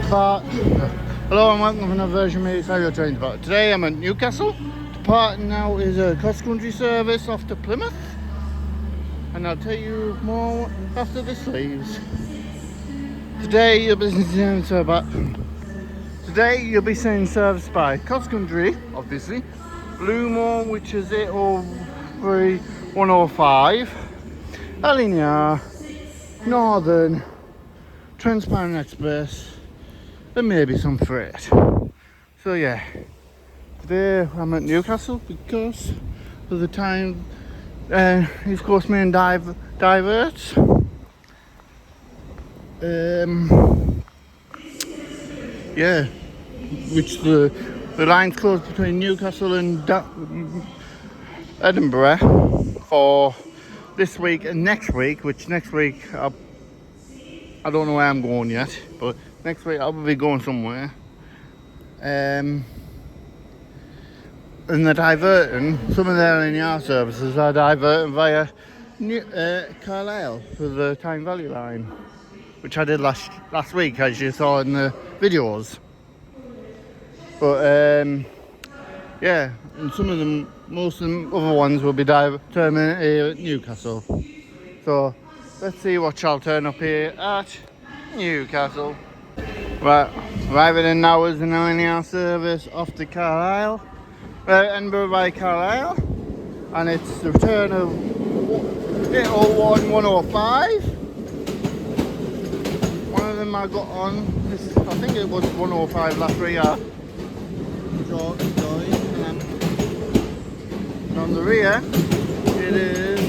Hello and welcome to another version of me, How Your Trains About. Today I'm at Newcastle. Departing now is a cross-country service off to Plymouth, and I'll tell you more after this leaves. Today you'll be seeing service by cross-country, obviously, Lumo, which is 803 105, LNER, Northern, Transparent Express, and maybe some freight. So yeah, today I'm at Newcastle because of the time, of course, main diverts. Yeah, which the line's closed between Newcastle and Edinburgh for this week and next week, which next week I don't know where I'm going yet, but next week I'll be going somewhere. And they're diverting, some of their LNER services are diverting via Carlisle for the Time Valley line, which I did last week, as you saw in the videos. But yeah, and some of them, most of the other ones will be terminated here at Newcastle. So let's see what shall turn up here at Newcastle. Right, arriving in now is an LNER service off to Carlisle, Edinburgh by Carlisle, and it's the return of 801 105. One of them I got on, I think it was 105 last year. And on the rear, it is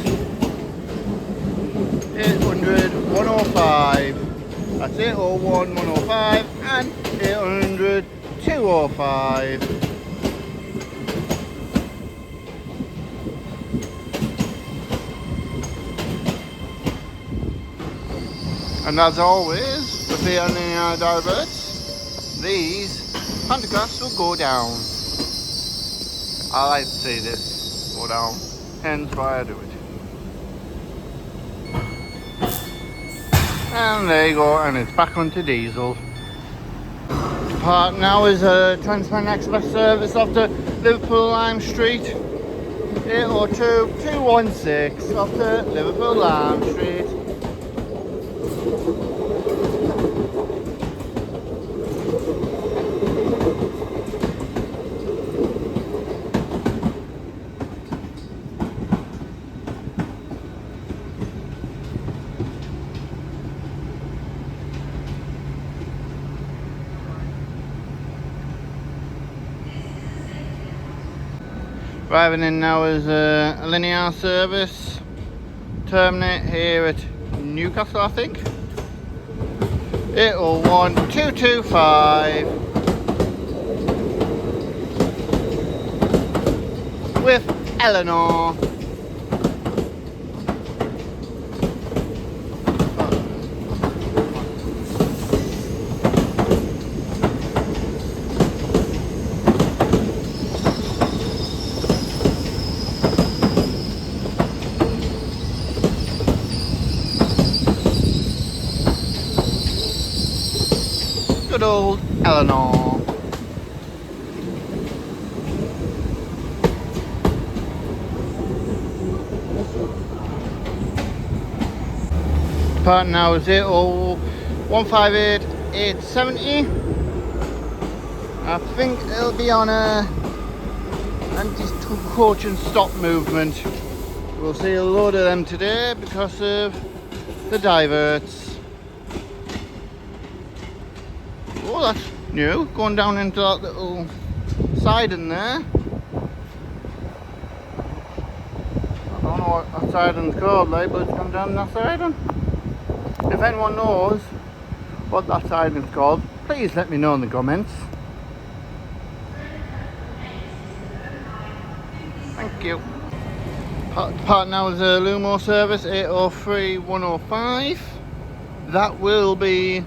800 105. That's 801 105 and 800 205. And as always, with the LNER diverts, these pantographs will go down. I like to see this go down, hence why I do it. And there you go, and it's back onto diesel. Depart now is a Transparent Express service off to Liverpool Lime Street, 802 216 off to Liverpool Lime Street. Arriving in now is a LNER service, terminate here at Newcastle, I think. 801 225 with Eleanor. Good old Eleanor. Part now is 158 870. I think it'll be on a anti-coach and stop movement. We'll see a load of them today because of the diverts. Oh, that's new, going down into that little siding there. I don't know what that siding's called, like, but it's come down that siding. If anyone knows what that siding's called, please let me know in the comments. Thank you. Part now is a Lumo service, 803 105. That will be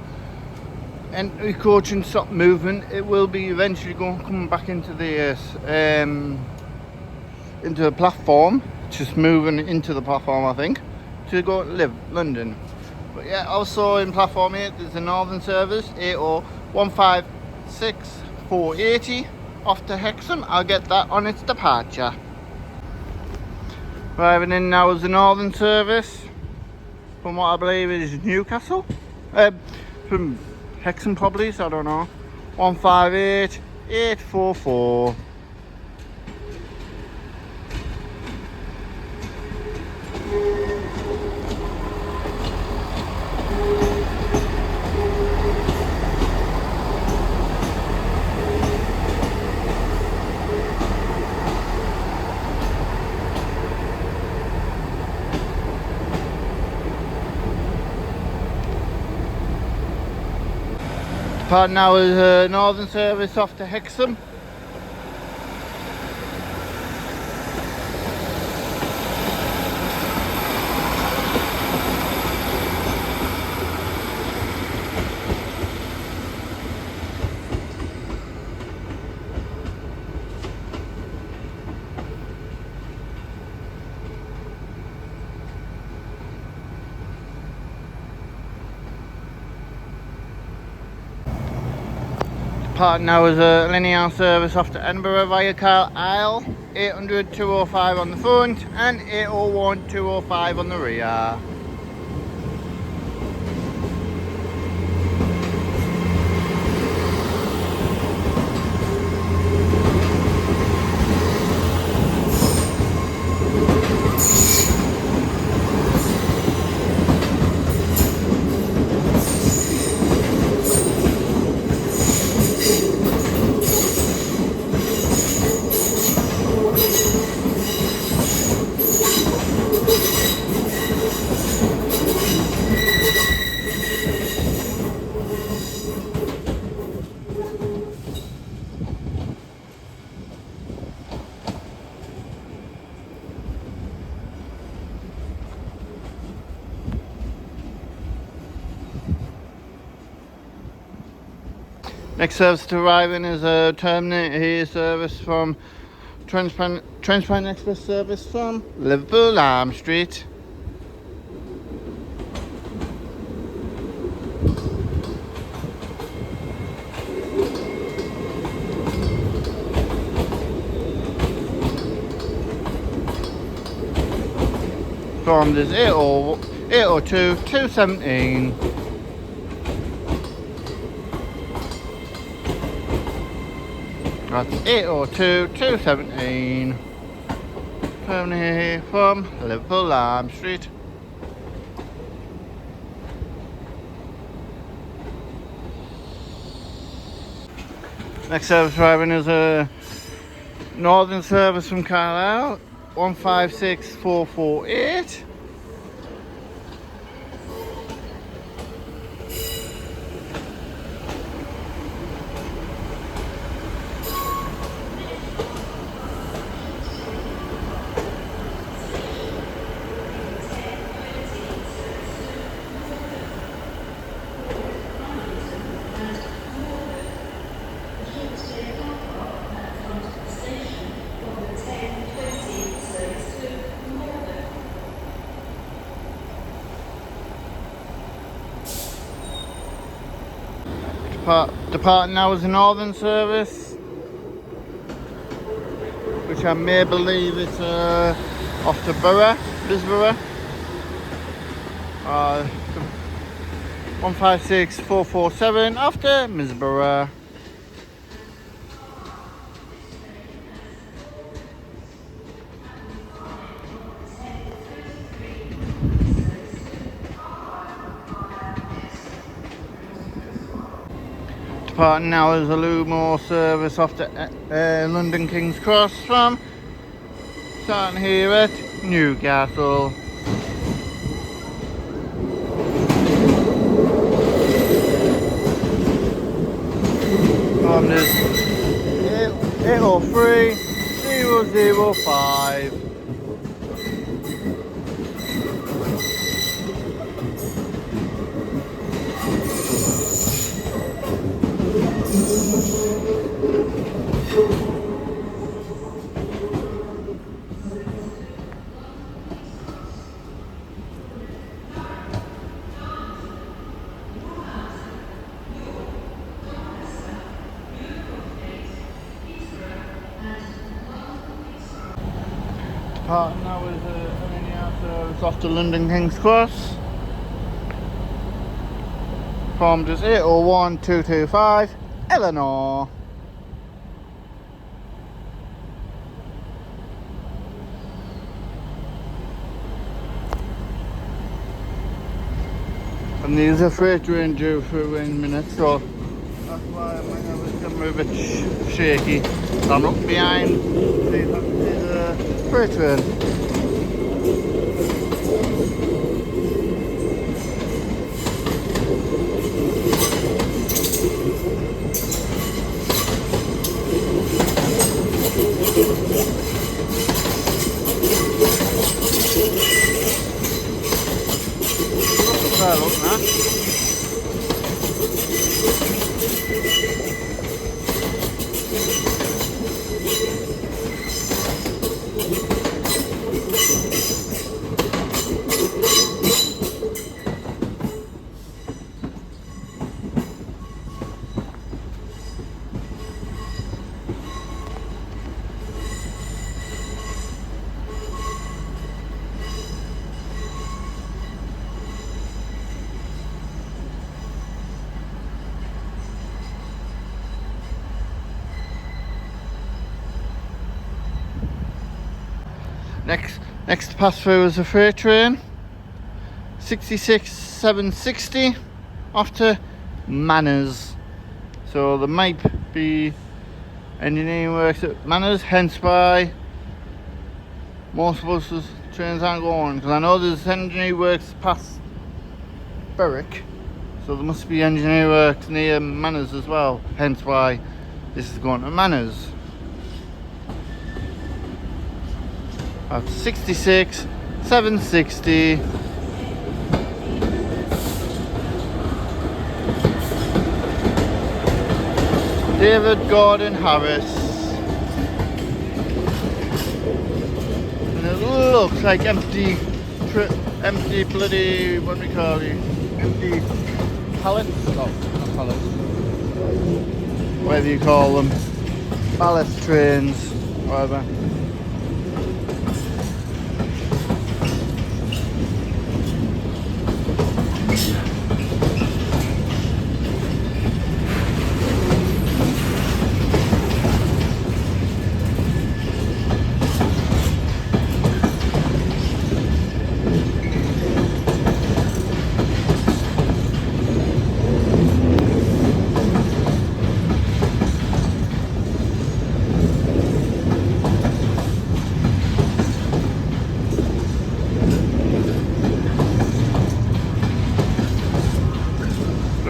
entry coach and stop movement. It will be eventually coming back into the into a platform, just moving into the platform, I think, to go to London. But yeah, also in platform 8 there's a northern service, 80156-480 off to Hexham. I'll get that on its departure. Arriving in now is the northern service from what I believe is Newcastle. From Hexham probably, so I don't know. 158844. Part now is a northern service off to Hexham. Part now is a linear service off to Edinburgh via Carlisle, 800-205 on the front and 801-205 on the rear. Next service to arrive in is a terminator here service from Transplant Express service from Liverpool Arm Street. Formed is 802-217. That's 802-217. Coming here from Liverpool Arm Street. Next service arriving is a northern service from Carlisle, 156448. Departing now is a northern service, which I may believe it's off to Bisborough. 156447 off to Misborough. Departing now is a Lumo service off to London King's Cross from starting here at Newcastle. From this 803-005. Parting hours LNER service off to London King's Cross. Formed as 801225 Eleanor. And these are freight train due through in minutes, so that's why my camera a bit shaky. So I'm looking behind, see if I can see the freight train. Look, man. Next pass through is a freight train, 66760 off to Manners. So there might be engineering works at Manners, hence why most buses trains aren't going. Because I know there's engineering works past Berwick, so there must be engineering works near Manners as well. Hence why this is going to Manners. At 66 760. David Gordon Harris. And it looks like empty bloody, what do we call it? Empty pallets? No, not pallets. Whatever you call them. Ballast trains, whatever.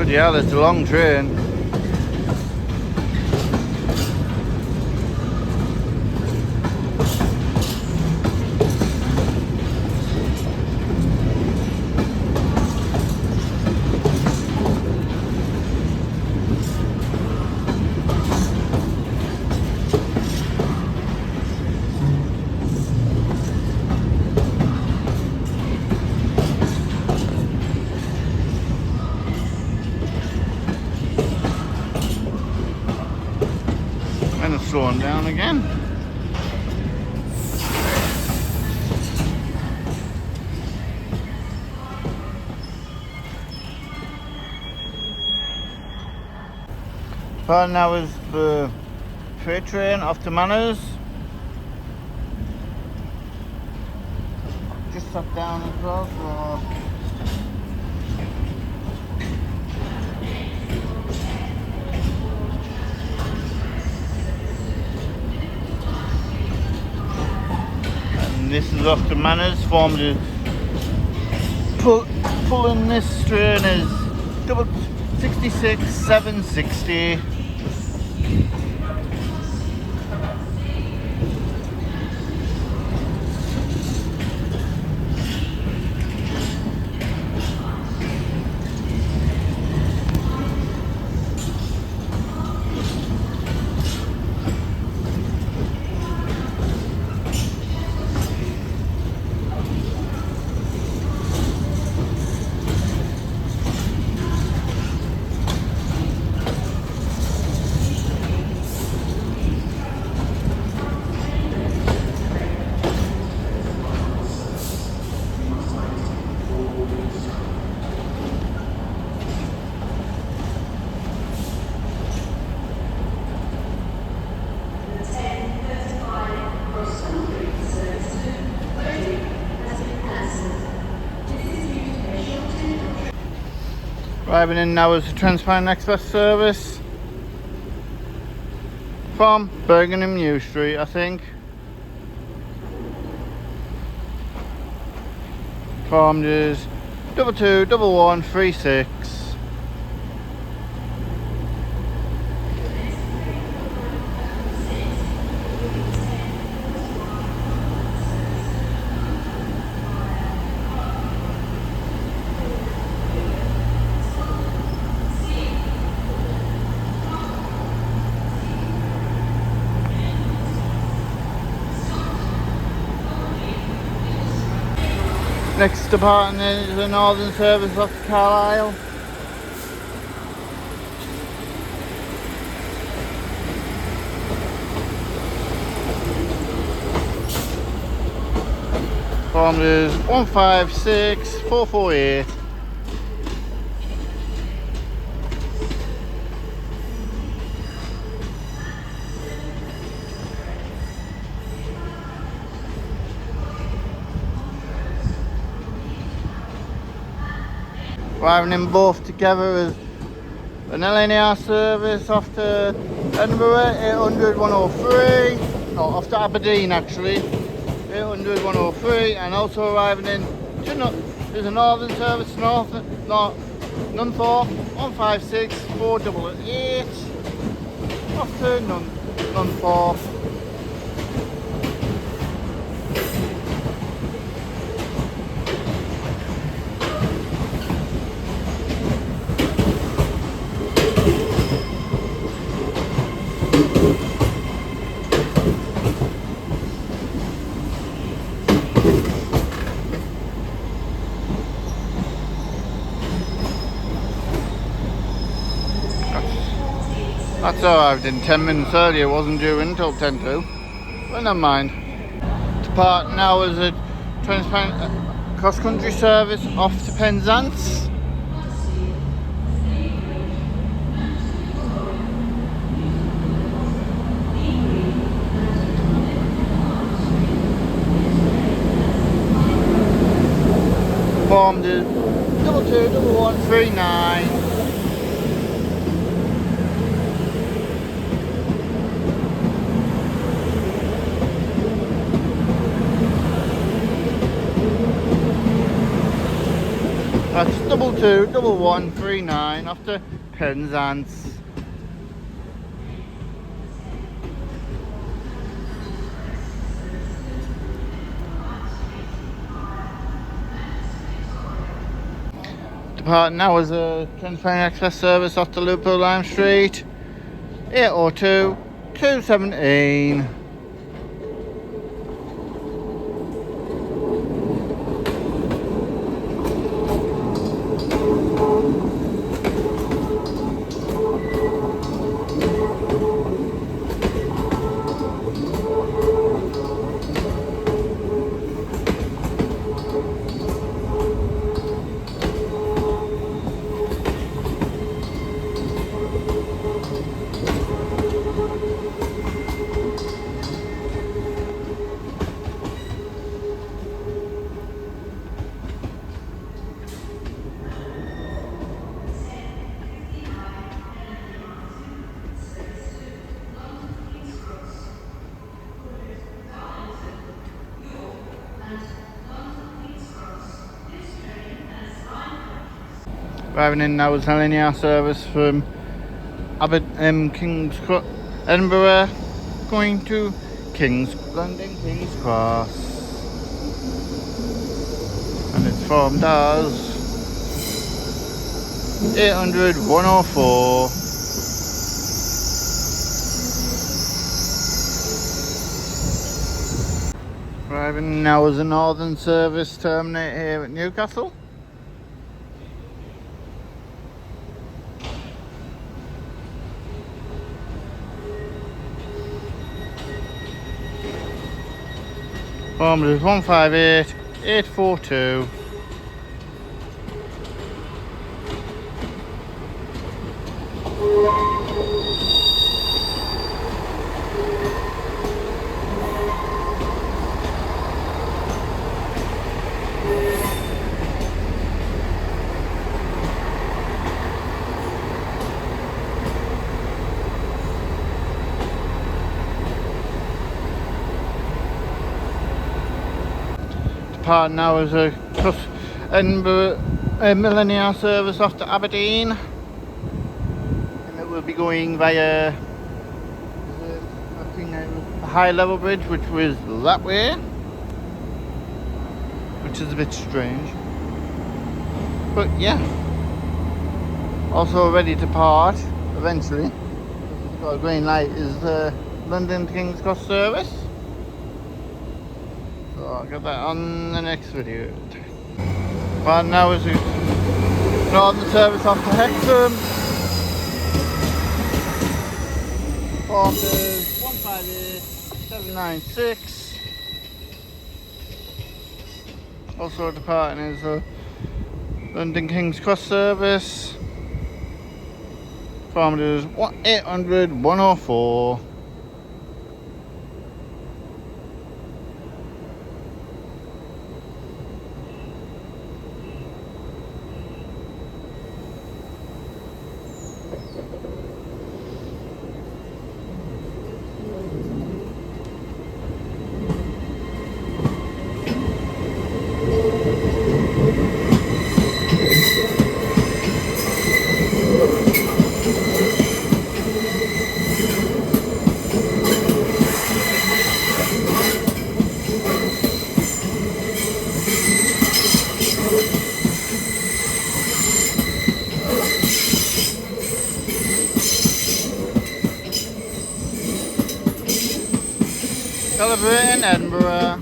Yeah, that's a long train. Slowing down again. Well, now is the freight train off to Manners. Just sat down as well, so this is off to Manners, formed as pulling this train is 66 760. Arriving in now is a Transparent Express service from Birmingham New Street, I think. Formed is 221136. Next departing is the Northern service off to Carlisle. Formed is 156448. Arriving in both together is an LNER service off to Edinburgh, 800 103, no, off to Aberdeen actually, 800 103, and also arriving in there's a Northern service, Nunthorpe, 156 488, off to Nunthorpe. That's arrived in 10 minutes earlier, it wasn't due until 10 to, but never mind. Depart now is a Transparent cross-country service off to Penzance. Formed is 221139. That's 221139 after Penzance. Departing now is a Transparent Express service off to Lumo Lime Street, 802 217. Arriving in now is an LNER service from Edinburgh, going to London King's Cross, and it's formed as 800 104. Arriving now is a Northern service terminate here at Newcastle. Formed is 158 842. departing now as a LNER service off to Aberdeen, and it will be going via a high level bridge, which was that way, which is a bit strange, but yeah, also ready to part eventually. It's got a green light, is the London to King's Cross service, so I'll get that on the next video. But now is the northern service off to Hexham, formed as 158796. Also departing is the London King's Cross service, formed as 800 104. Celebrating Edinburgh.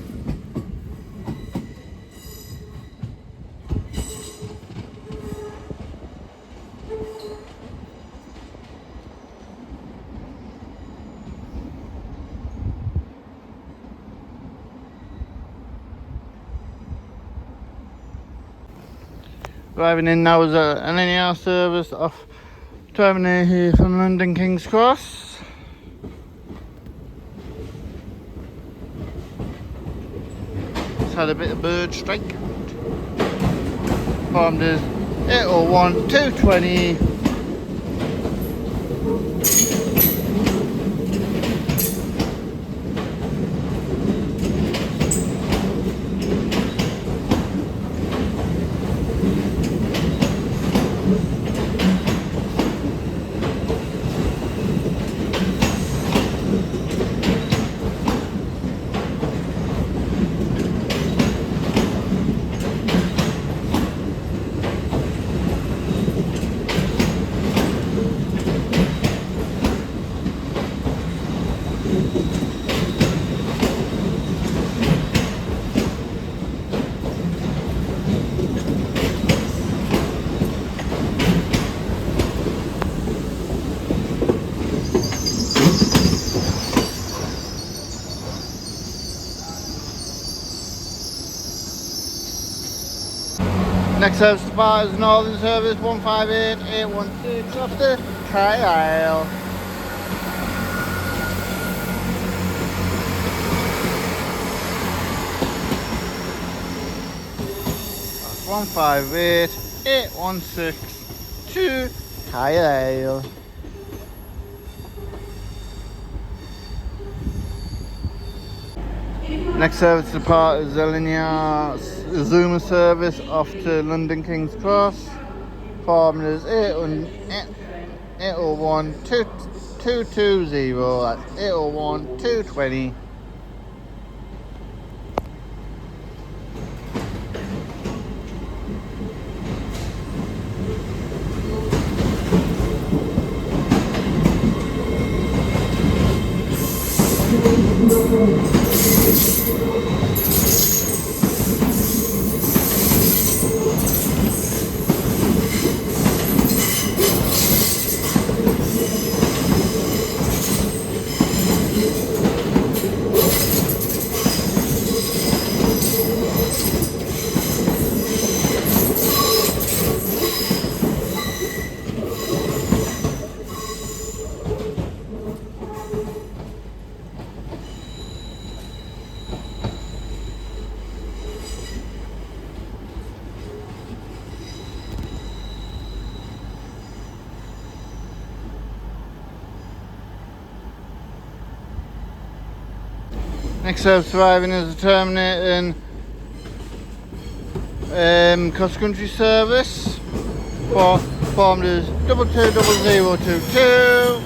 Driving in now is an LNER service off terminate here from London King's Cross. Had a bit of bird strike. Formed as 801 220. Next service depart is Northern Service 158816 off to Carlisle. That's 158816 to Carlisle. Next service depart is LNER Zoomer service off to London King's Cross. Formed as 801 220. That's 801 220. Next service arriving is the terminating cross country service for formed as 220022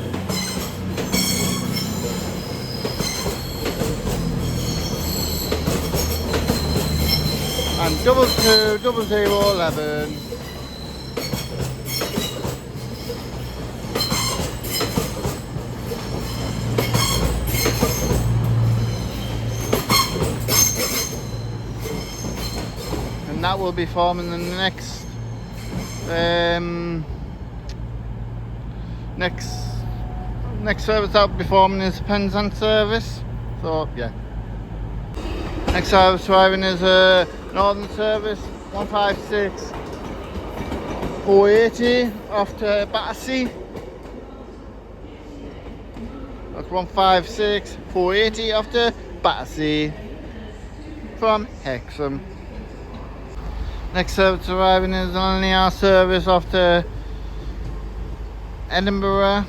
and 220011. And that will be forming the next next service that will be forming is Penzance service. So yeah. Next service arriving is a northern service 156 480 off to Battersea. That's 156 480 off to Battersea from Hexham. Next service arriving is an LNER service off to Edinburgh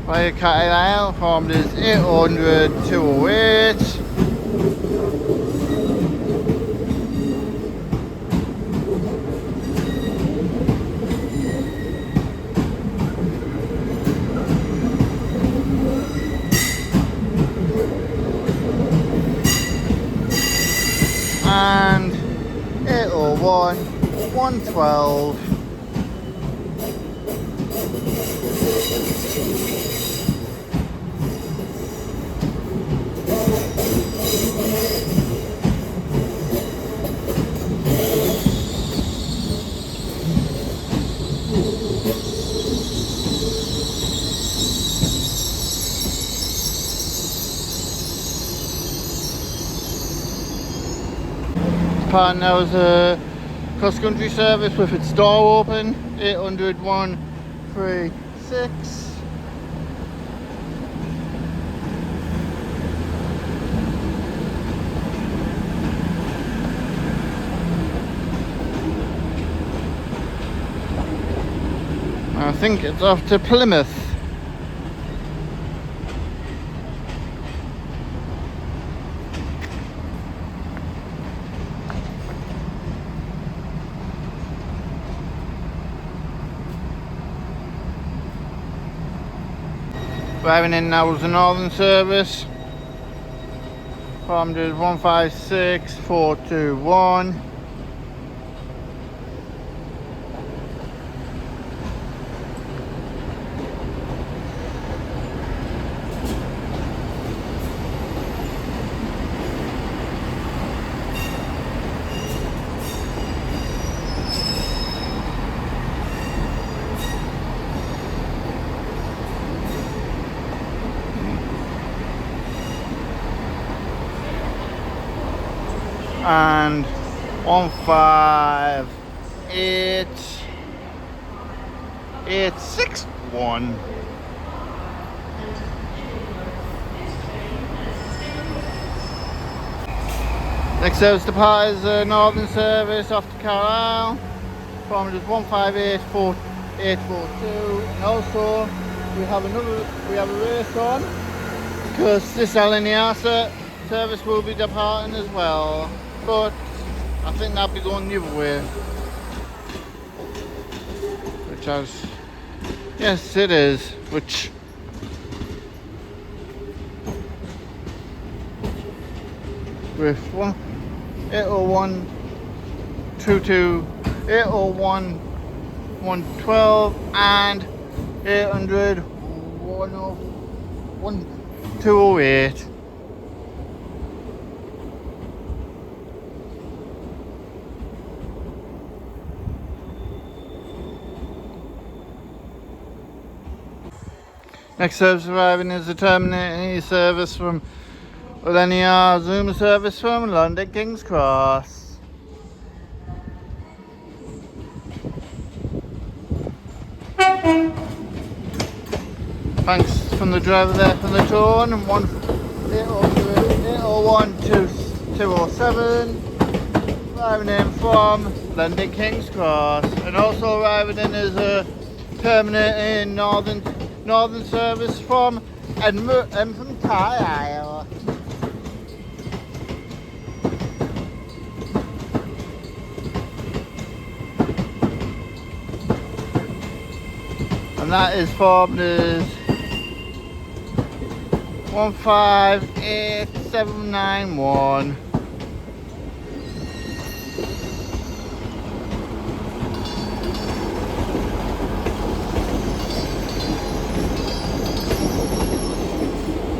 via Carlisle, formed as 800 208. And 801 112. Part now is a cross country service with its door open, 800 136. I think it's off to Plymouth. Driving in now is the northern service, formed as 156 421. And 158861. Next service depart is a northern service off to Carlisle, formed as 158442. And also we have a race on because this LNER service will be departing as well. But I think that'll be going the other way. Which has, yes it is, which with 801 22 801 112 and 800 101 208. Next service arriving is the terminating service from LNER Zoom service from London King's Cross. Thanks from the driver there for the tone. 801 207. Arriving in from London King's Cross, and also arriving in is a terminating northern service from Edinburgh and from Carlisle. and that is formed as 158791.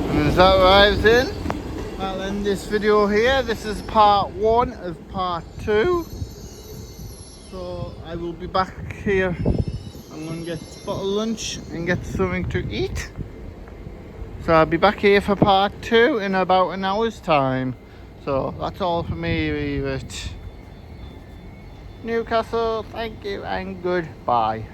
And as that arrives in, I'll end this video here. This is part 1 of part 2. So I will be back here. I'm going to get a bottle of lunch and get something to eat. So I'll be back here for part 2 in about an hour's time. So that's all for me, Newcastle. Thank you and goodbye.